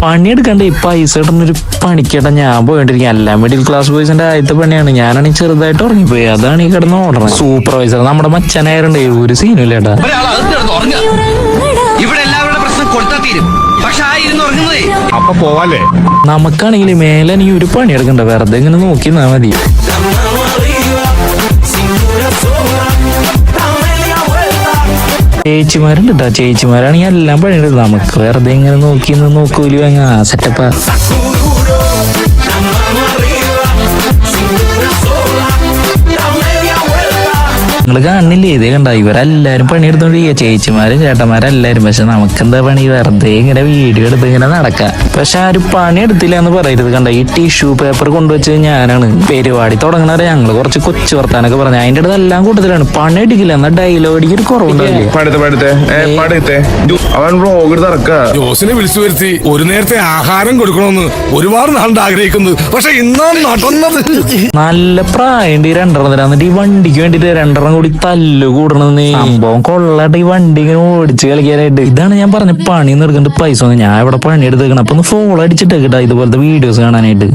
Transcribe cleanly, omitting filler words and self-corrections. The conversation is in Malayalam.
പണിയെടുക്കണ്ടേ പൈസ കിട്ടുന്നൊരു പണിക്കേട്ടാ ഞാൻ പോയിട്ടിരിക്കും. എല്ലാ മിഡിൽ ക്ലാസ് ബോയ്സിന്റെ ആദ്യത്തെ പണിയാണ്. ഞാനാണെങ്കിൽ ചെറുതായിട്ട് ഉറങ്ങിപ്പോയി. അതാണ് ഈ കിടന്ന് ഓർഡർ. സൂപ്പർവൈസർ നമ്മുടെ മച്ചനായരുണ്ട്, ഒരു സീനും ഇല്ലേട്ടാ. ഇവിടെ എല്ലാവരുടെ പ്രശ്നം കൊടുത്താൽ തീരും. പക്ഷെ അപ്പൊ പോവാല്ലേ? നമുക്കാണെങ്കിൽ മേലെ നീ ഒരു പണിയെടുക്കണ്ട, വെറുതെ ഇങ്ങനെ നോക്കി നിന്നാ മതി. ചേച്ചിമാരുണ്ട് കേട്ടോ, ചേച്ചിമാരാണെങ്കിൽ എല്ലാം പണിയെടുക്കും. നമുക്ക് വെറുതെ ഇങ്ങനെ നോക്കി നോക്കൂലി വാങ്ങ സെറ്റപ്പാ. നിങ്ങള് കാണുന്നില്ലേ, ഇതേ കണ്ട ഇവരെല്ലാരും പണിയെടുത്തോണ്ടിരിക്കുക, ചേച്ചിമാരും ചേട്ടന്മാരെല്ലാരും. പക്ഷെ നമുക്കെന്താ പണി, വെറുതെ ഇങ്ങനെ വീഡിയോ എടുത്ത് ഇങ്ങനെ നടക്കാം. പക്ഷെ ആരും പണിയെടുത്തില്ല എന്ന് പറയരുത്. കണ്ട ഈ ടിഷ്യൂ പേപ്പർ കൊണ്ടുവച്ചത് ഞാനാണ്. പരിപാടി തുടങ്ങണവരെ ഞങ്ങള് കുറച്ച് കൊച്ചു വർത്താനൊക്കെ പറഞ്ഞു. അതിന്റെ അടുത്ത് എല്ലാം കൂട്ടത്തിലാണ്. പണിയെടുക്കില്ല എന്നാ ഡയലോഗിക്ക് ഒരു കുറവുണ്ടാവില്ലേ. അവൻ വ്ലോഗ് ഇറക്കുക. ജോസിനെ വിളിച്ചു വരുത്തി ഒരു നേരത്തെ ആഹാരം കൊടുക്കണമെന്ന് ഒരുപാട് നാളുണ്ട് ആഗ്രഹിക്കുന്നത്. പക്ഷെ ഇന്നാ നടന്നത്. നല്ല പ്രായം ഈ രണ്ടെണ്ണം തരാ. എന്നിട്ട് ഈ വണ്ടിക്ക് വേണ്ടിട്ട് രണ്ടെണ്ണം കൂടി തല്ലു കൂടണമെന്ന്. സംഭവം കൊള്ളാട്ട് ഈ വണ്ടി ഇങ്ങനെ ഓടിച്ച് കളിക്കാനായിട്ട്. ഇതാണ് ഞാൻ പറഞ്ഞ പണി നിർക്കേണ്ട പൈസ ഒന്നും. ഞാൻ ഇവിടെ പണി എടുത്തേക്കണം. അപ്പൊ ഒന്ന് ഫോളോ അടിച്ചിട്ടേക്കിട്ടാ ഇതുപോലത്തെ വീഡിയോസ് കാണാനായിട്ട്.